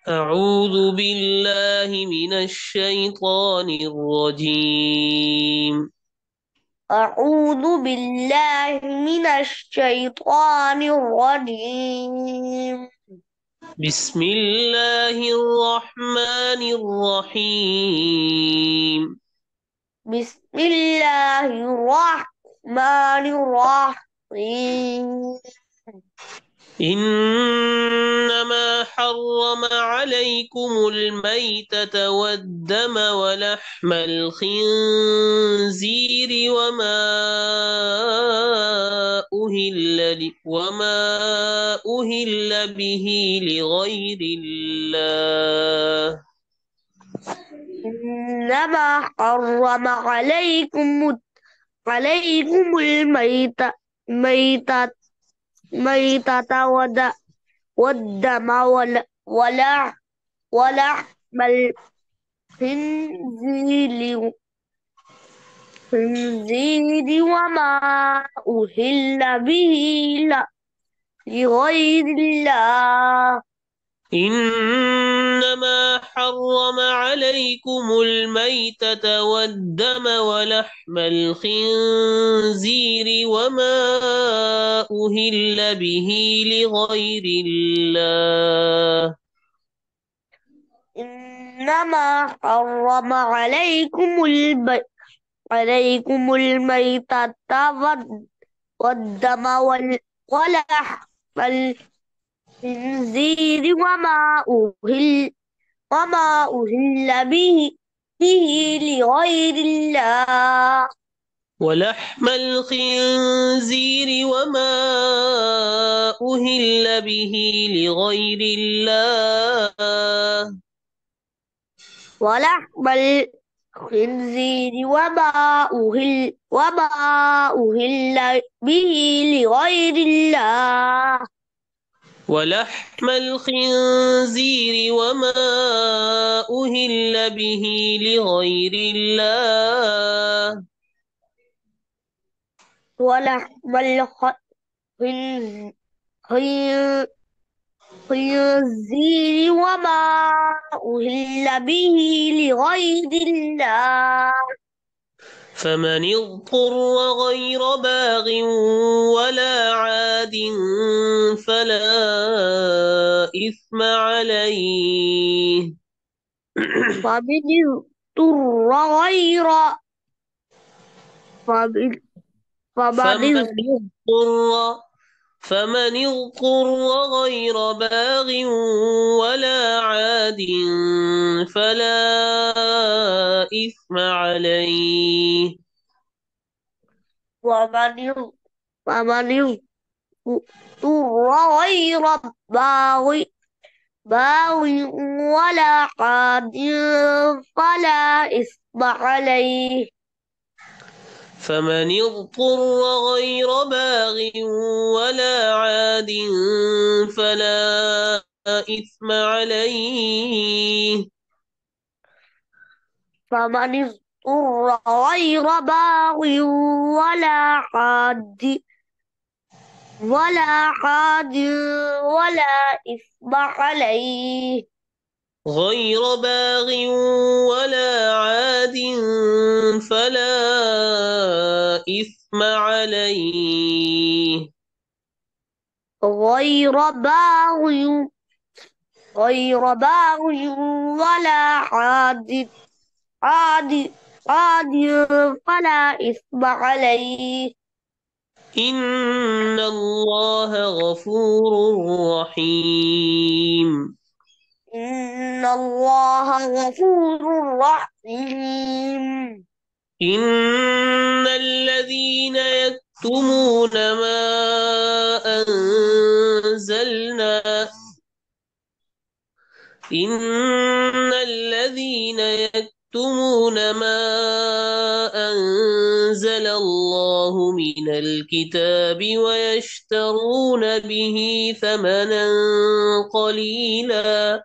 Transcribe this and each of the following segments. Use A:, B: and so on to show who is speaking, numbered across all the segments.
A: أعوذ بالله من الشيطان الرجيم.
B: أعوذ بالله من الشيطان الرجيم.
A: بسم الله الرحمن الرحيم.
B: بسم الله الرحمن الرحيم.
A: إنما حرم عليكم الميتة والدم ولحم الخنزير وما أهل به لغير الله.
B: إنما حرم عليكم الميتة ميتة والدم ولحم الخنزير وما أهل به لغير الله.
A: إنما حرم عليكم الميتة والدم ولحم الخنزير وما أهل به لغير الله.
B: إنما حرم عليكم الميتة والدم ولحم الخنزير وما أهل به لغير الله.
A: أهل به لغير الله.
B: ولحم الخنزير وما أهل به لغير الله.
A: ولحم الخنزير وما أهل به لغير الله.
B: ولحم الخنزير وما أهل به لغير الله.
A: فمن اضطر غير باغ ولا عاد فلا إثم عليه.
B: فمن اضطر غير فمن فمن
A: فمن اضطر فمن اضطر غير باغ ولا عاد فلا إثم عليه.
B: ومن فمن اضطر غير باغ باغ ولا عاد فلا إثم عليه.
A: فمن اضطر غير باغ ولا عاد فلا إثم عليه.
B: فمن اضطر غير باغ ولا عاد ولا عاد ولا إثم عليه.
A: غير باغ ولا عاد فلا إثم عليه.
B: غير باغ غير باغ ولا عاد عاد فلا إثم عليه.
A: إن الله غفور رحيم.
B: إن الله غفور رحيم.
A: إن الذين يكتمون ما أنزلنا إن الذين يكتمون ما أنزل الله من الكتاب ويشترون به ثمنا قليلا.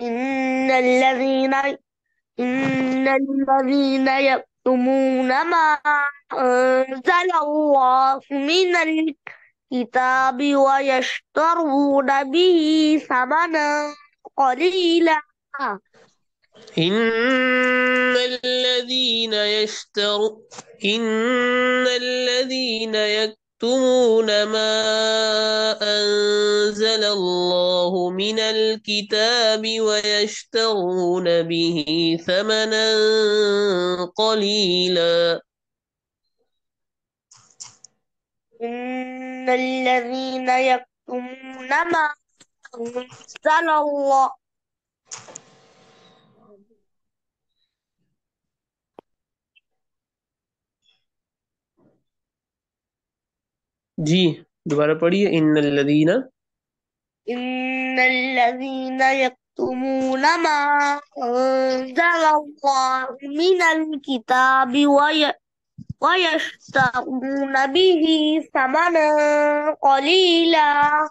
B: إن الذين إن الذين يكتمون ما أنزل الله من الكتاب الكتاب ويشترون به ثمنا قليلا.
A: إن الذين يشترون إن الذين يكتمون ما أنزل الله من الكتاب ويشترون به ثمنا قليلا.
B: إن الذين يكتمون ما أنزل الله
A: जी दोबारा पढ़िए।
B: إن الذين يكتمون ما أنزل الله من الكتاب ويشترون به ثمنا قليلا.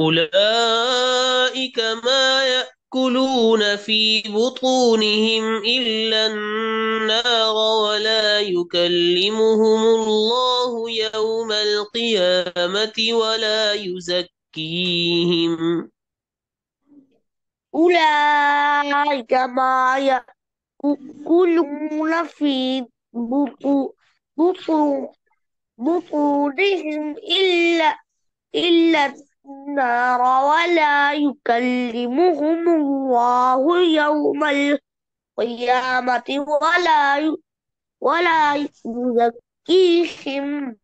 A: أولئك ما يأكلون في بطونهم إلا النار ولا يكلمهم الله يوم القيامة ولا يزكيهم.
B: أولئك ما يأكلون في بطو- بطونهم إلا النار ولا يكلمهم الله يوم القيامة ولا يزكيهم.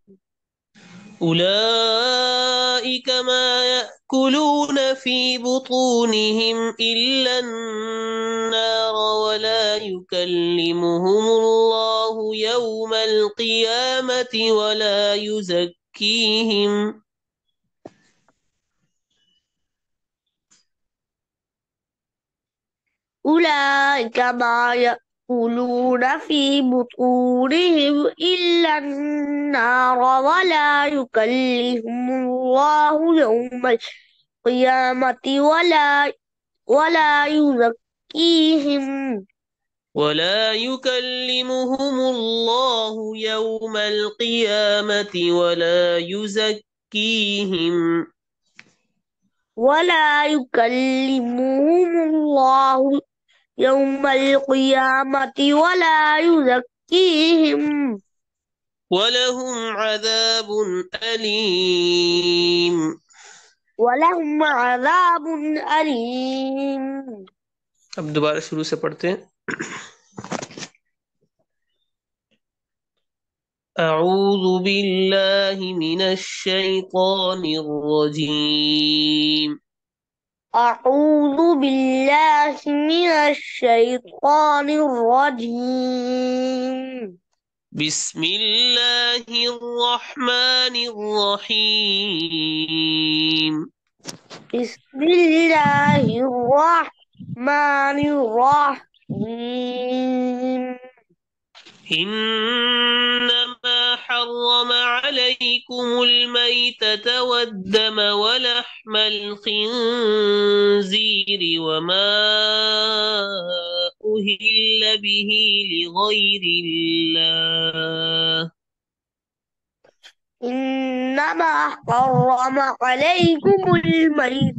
A: أولئك ما يأكلون في بطونهم إلا النار ولا يكلمهم الله يوم القيامة ولا يزكيهم.
B: أولئك ما يأكلون في بطونهم إلا النار ولا يكلمهم الله يوم القيامة ولا يزكيهم.
A: ولا يكلمهم الله يوم القيامة ولا يزكيهم.
B: ولا يكلمهم الله يوم القيامة ولا يزكيهم.
A: ولهم عذاب أليم.
B: ولهم عذاب أليم.
A: अब दोबारा शुरू से पढ़ते हैं। أعوذ بالله من الشيطان الرجيم.
B: أعوذ بالله من الشيطان الرجيم.
A: بسم الله الرحمن الرحيم.
B: بسم الله الرحمن الرحيم.
A: إنما حرم عليكم الميتة والدم ولحم الخنزير وما أهل به لغير الله.
B: إنما حرم عليكم الميتة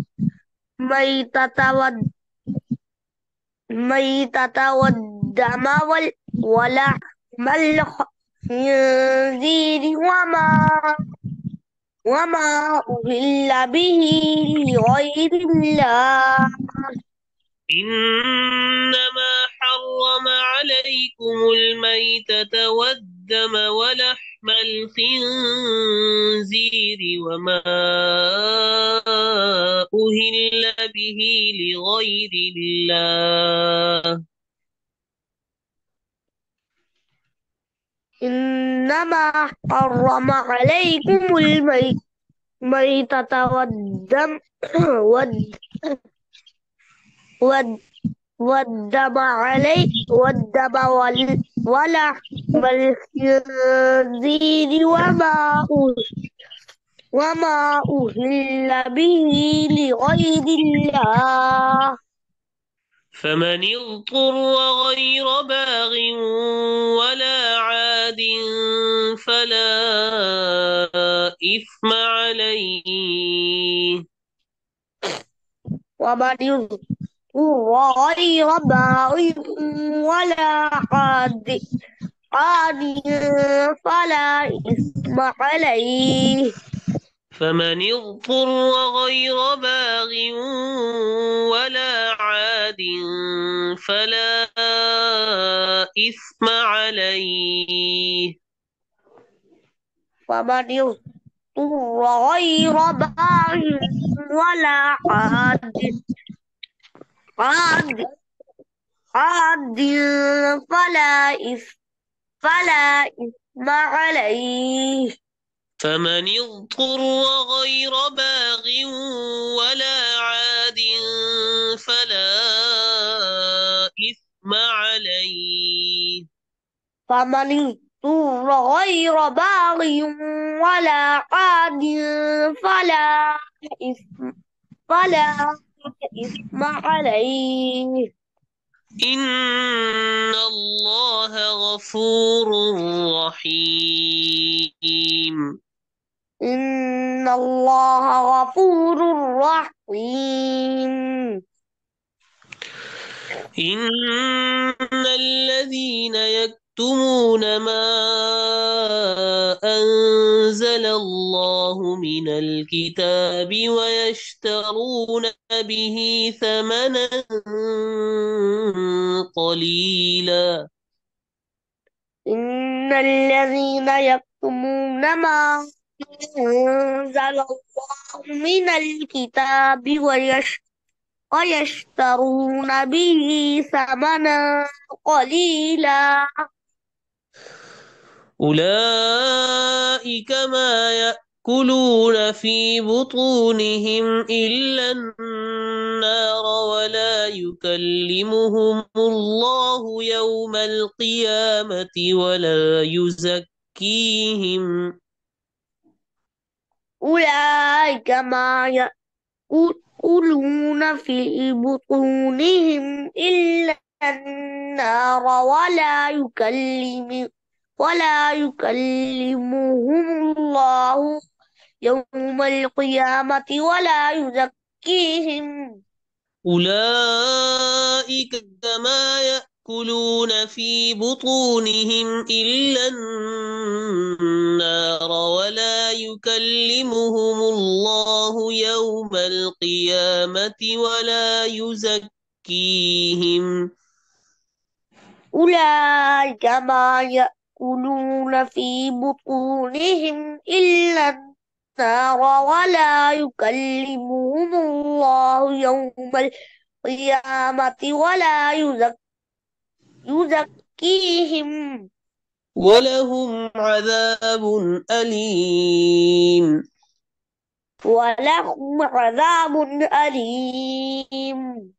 B: والدم ولحم الخنزير وما أهل به لغير الله.
A: إنما حرم عليكم الميتة والدم ولحم الخنزير وما أهل به لغير الله.
B: إنما حرم عليكم الميتة والدم ولحم الخنزير وما أهل به لغير الله.
A: فمن اضطر غير باغ ولا عاد فلا إثم عليه.
B: ومن اضطر غير باغ ولا عاد فلا إثم عليه.
A: فمن اضطر غير باغ ولا عاد فلا إثم عليه.
B: فمن اضطر غير باغ ولا عاد عاد فلا إثم عليه.
A: فمن اضطر غير باغ ولا عاد فلا إثم عليه.
B: فمن اضطر غير باغ ولا عاد فلا إثم فلا إثم عليه.
A: إن الله غفور رحيم.
B: إن الله غفور رحيم.
A: إن الذين يكتمون ما أنزل الله من الكتاب ويشترون به ثمنا قليلا.
B: إن الذين يكتمون ما أنزل الله من الكتاب ويشترون به ثمنا قليلا
A: أولئك ما يأكلون في بطونهم إلا النار ولا يكلمهم الله يوم القيامة ولا يزكيهم.
B: أولئك ما يأكلون في بطونهم إلا النار ولا يكلمهم الله يوم القيامة ولا يزكيهم.
A: أولئك ما يأكلون في بطونهم إلا النار ولا يكلمهم الله يوم القيامة ولا يزكيهم.
B: أولئك ما يأكلون في بطونهم إلا النار ولا يكلمهم الله يوم القيامة ولا يزكيهم.
A: ولهم عذاب أليم.
B: ولهم عذاب أليم.